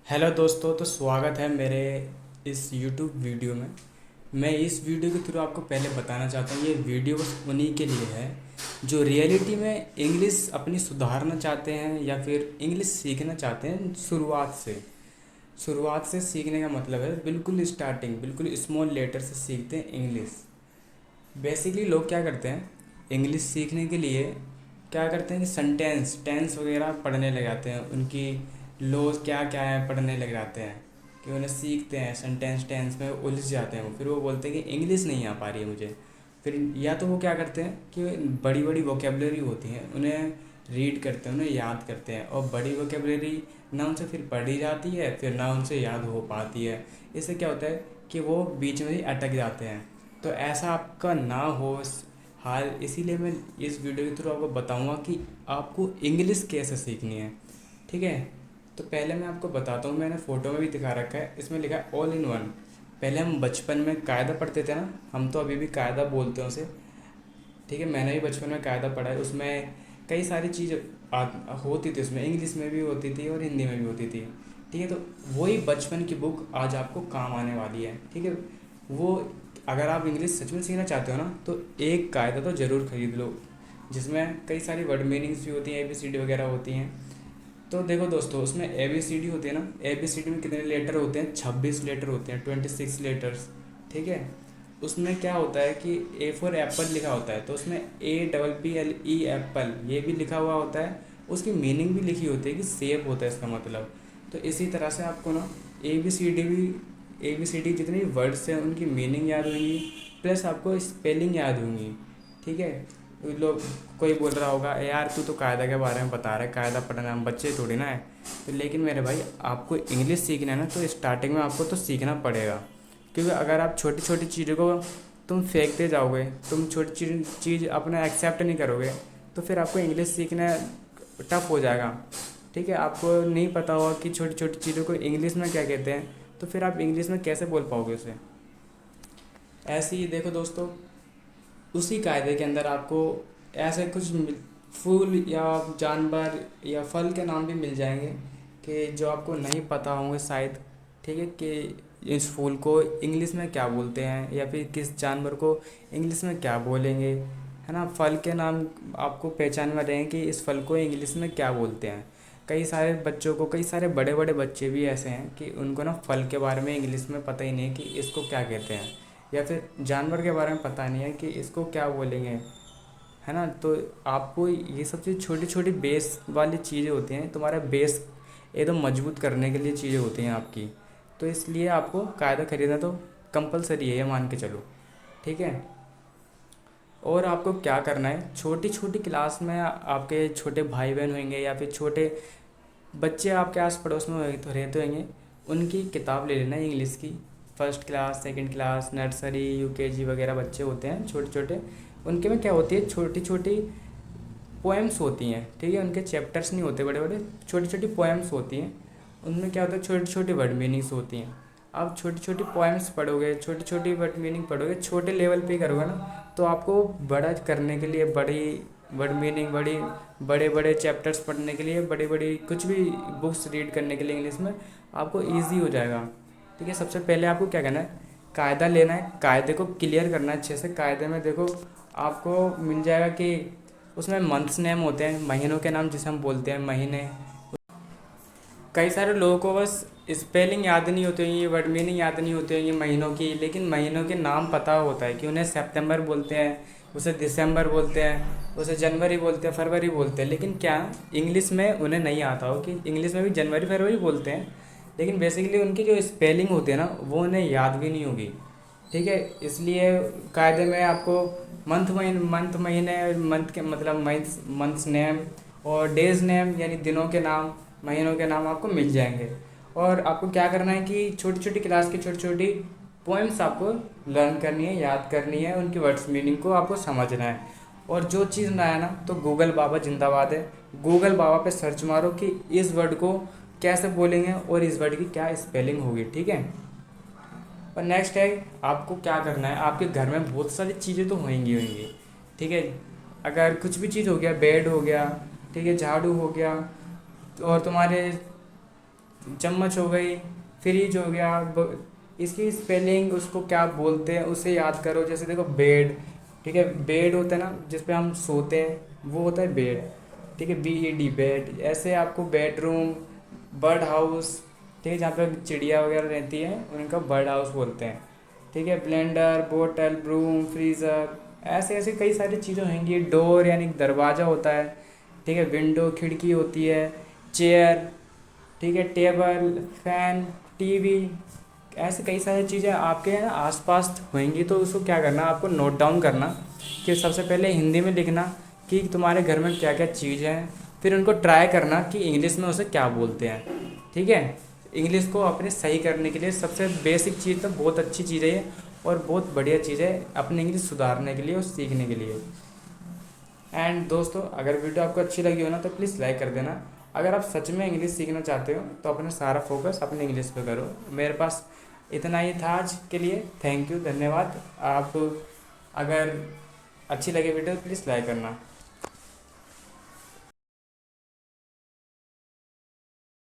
Hello दोस्तों, तो स्वागत है मेरे इस यूट्यूब वीडियो में। मैं इस वीडियो के थ्रू आपको पहले बताना चाहता हूँ, ये वीडियो बस उन्हीं के लिए है जो रियलिटी में इंग्लिश अपनी सुधारना चाहते हैं या फिर इंग्लिश सीखना चाहते हैं शुरुआत से सीखने का मतलब है बिल्कुल स्टार्टिंग, बिल्कुल स्मॉल लेटर से सीखते हैं इंग्लिश। बेसिकली लोग क्या करते हैं, इंग्लिश सीखने के लिए क्या करते हैं कि सेंटेंस टेंस वगैरह पढ़ने लग जाते हैं, उनकी लॉज क्या क्या है पढ़ने लग जाते हैं कि उन्हें सीखते हैं, सेंटेंस टेंस में उलझ जाते हैं वो। फिर वो बोलते हैं कि इंग्लिश नहीं आ पा रही है मुझे। फिर या तो वो क्या करते हैं कि बड़ी बड़ी वोकेबलरी होती हैं उन्हें रीड करते हैं, उन्हें याद करते हैं, और बड़ी वोकेबलरी ना उनसे फिर पढ़ी जाती है, फिर ना उनसे याद हो पाती है। इससे क्या होता है कि वो बीच में ही अटक जाते हैं। तो ऐसा आपका ना हो हाल, इसीलिए मैं इस वीडियो के थ्रू आपको बताऊंगा कि आपको इंग्लिश कैसे सीखनी है। ठीक है, तो पहले मैं आपको बताता हूँ, मैंने फ़ोटो में भी दिखा रखा है, इसमें लिखा है ऑल इन वन। पहले हम बचपन में कायदा पढ़ते थे ना, हम तो अभी भी कायदा बोलते हैं उसे। ठीक है, मैंने भी बचपन में कायदा पढ़ा है, उसमें कई सारी चीज़ होती थी, उसमें इंग्लिश में भी होती थी और हिंदी में भी होती थी। ठीक है, तो वही बचपन की बुक आज आपको काम आने वाली है। ठीक है, वो अगर आप इंग्लिश सच में सीखना चाहते हो ना, तो एक कायदा तो ज़रूर खरीद लो, जिसमें कई सारी वर्ड मीनिंग्स भी होती हैं, ABCD वगैरह होती हैं। तो देखो दोस्तों, उसमें ABCD होती है ना, ABCD में कितने लेटर होते हैं? 26 लेटर होते हैं, 26 लेटर्स। ठीक है, उसमें क्या होता है कि A फॉर एप्पल लिखा होता है, तो उसमें APPLE एप्पल ये भी लिखा हुआ होता है, उसकी मीनिंग भी लिखी होती है कि सेब होता है इसका मतलब। तो इसी तरह से आपको ना ABCD जितने भी वर्ड्स हैं उनकी मीनिंग याद होंगी, प्लस आपको स्पेलिंग याद होंगी। ठीक है, लोग कोई बोल रहा होगा यार तू तो कायदा के बारे में बता रहा है, कायदा पढ़ना हम बच्चे थोड़ी ना है। तो लेकिन मेरे भाई, आपको इंग्लिश सीखना है ना, तो स्टार्टिंग में आपको तो सीखना पड़ेगा। क्योंकि अगर आप छोटी छोटी चीज़ों को तुम फेंकते जाओगे, तुम छोटी चीज़ अपना एक्सेप्ट नहीं करोगे, तो फिर आपको इंग्लिश सीखना टफ हो जाएगा। ठीक है, आपको नहीं पता होगा कि छोटी छोटी चीज़ों को इंग्लिश में क्या कहते हैं, तो फिर आप इंग्लिश में कैसे बोल पाओगे उसे। ऐसे ही देखो दोस्तों, उसी कायदे के अंदर आपको ऐसे कुछ फूल या जानवर या फल के नाम भी मिल जाएंगे कि जो आपको नहीं पता होंगे शायद। ठीक है, कि इस फूल को इंग्लिश में क्या बोलते हैं या फिर किस जानवर को इंग्लिश में क्या बोलेंगे, है ना। फल के नाम आपको पहचान में रहें कि इस फल को इंग्लिश में क्या बोलते हैं। कई सारे बच्चों को, कई सारे बड़े बड़े बच्चे भी ऐसे हैं कि उनको ना फल के बारे में इंग्लिश में पता ही नहीं है कि इसको क्या कहते हैं, या फिर जानवर के बारे में पता नहीं है कि इसको क्या बोलेंगे, है ना। तो आपको ये सब चीज़ छोटी छोटी बेस वाली चीज़ें होती हैं, तुम्हारा बेस एकदम मजबूत करने के लिए चीज़ें होती हैं आपकी। तो इसलिए आपको कायदा खरीदना तो कंपलसरी है, ये मान के चलो। ठीक है, और आपको क्या करना है, छोटी छोटी क्लास में आपके छोटे भाई बहन होंगे या फिर छोटे बच्चे आपके आस पड़ोस में रहते होंगे, उनकी किताब ले लेना इंग्लिश की। First class, second class, nursery, UKG वगैरह बच्चे होते हैं छोटे छोटे, उनके में क्या होती है, छोटी छोटी पोएम्स होती हैं। ठीक है, उनके चैप्टर्स नहीं होते बड़े बड़े, छोटी छोटी पोएम्स होती हैं। उनमें क्या होता है, छोटी छोटी वर्ड मीनिंग्स होती हैं। आप छोटी छोटी पोएम्स पढ़ोगे, छोटी छोटी वर्ड मीनिंग पढ़ोगे, छोटे लेवल पे ही करोगे ना, तो आपको बड़ा करने के लिए बड़ी वर्ड मीनिंग, बड़े बड़े चैप्टर्स पढ़ने के लिए, बड़ी बड़ी कुछ भी बुक्स रीड करने के लिए इंग्लिश में आपको ईजी हो जाएगा। ठीक है, सबसे पहले आपको क्या करना है, कायदा लेना है, कायदे को क्लियर करना है अच्छे से। कायदे में देखो आपको मिल जाएगा कि उसमें मंथ्स नेम होते हैं, महीनों के नाम जिसे हम बोलते हैं महीने। कई सारे लोगों को बस स्पेलिंग याद नहीं होती होंगी, वर्ड मीनिंग याद नहीं होती होंगी महीनों की, लेकिन महीनों के नाम पता होता है कि उन्हें सितंबर बोलते हैं, उसे दिसंबर बोलते हैं, उसे जनवरी बोलते हैं, फरवरी बोलते हैं। लेकिन क्या इंग्लिश में उन्हें नहीं आता हो कि इंग्लिश में भी जनवरी फरवरी बोलते हैं, लेकिन बेसिकली उनकी जो स्पेलिंग होती है ना, वो उन्हें याद भी नहीं होगी। ठीक है, इसलिए कायदे में आपको मंथ महीने, मंथ के मतलब मंथ्स नेम, और डेज नेम यानी दिनों के नाम, महीनों के नाम आपको मिल जाएंगे। और आपको क्या करना है कि छोटी छोटी क्लास की छोटी छोटी पोएम्स आपको लर्न करनी है, याद करनी है, उनकी वर्ड्स मीनिंग को आपको समझना है। और जो चीज़ ना है ना, तो गूगल बाबा जिंदाबाद है। गूगल बाबा पे सर्च मारो कि इस वर्ड को कैसे बोलेंगे और इस वर्ड की क्या स्पेलिंग होगी। ठीक है, और नेक्स्ट है, आपको क्या करना है, आपके घर में बहुत सारी चीज़ें तो होंगी। ठीक है, अगर कुछ भी चीज़ हो गया, बेड हो गया, ठीक है, झाड़ू हो गया, और तुम्हारे चम्मच हो गई, फ्रिज हो गया, इसकी स्पेलिंग उसको क्या बोलते हैं उसे याद करो। जैसे देखो बेड, ठीक है, बेड होता है ना जिस पे हम सोते हैं वो होता है बेड, ठीक है, BED बेड। ऐसे आपको बेडरूम, बर्ड हाउस, ठीक है, जहाँ पे चिड़िया वगैरह रहती है उनका बर्ड हाउस बोलते हैं, ठीक है। ब्लेंडर, बोतल, ब्रूम, फ्रीज़र, ऐसे ऐसे कई सारी चीज़ें होंगी। डोर यानी दरवाज़ा होता है, ठीक है, विंडो खिड़की होती है, चेयर, ठीक है, टेबल, फैन, टीवी, ऐसे कई सारी चीज़ें आपके है ना आसपास होंगी। तो उसको क्या करना, आपको नोट डाउन करना कि सबसे पहले हिंदी में लिखना कि तुम्हारे घर में क्या क्या चीज़ है, फिर उनको ट्राई करना कि इंग्लिश में उसे क्या बोलते हैं, ठीक है। इंग्लिश को अपने सही करने के लिए सबसे बेसिक चीज़ तो बहुत अच्छी चीज़ है ये, और बहुत बढ़िया चीज़ है अपनी इंग्लिश सुधारने के लिए और सीखने के लिए। एंड दोस्तों, अगर वीडियो आपको अच्छी लगी हो ना तो प्लीज़ लाइक कर देना। अगर आप सच में इंग्लिश सीखना चाहते हो तो अपना सारा फोकस अपने इंग्लिश पे करो। मेरे पास इतना ही था आज के लिए। थैंक यू, धन्यवाद। आप अगर अच्छी लगे वीडियो प्लीज़ लाइक करना।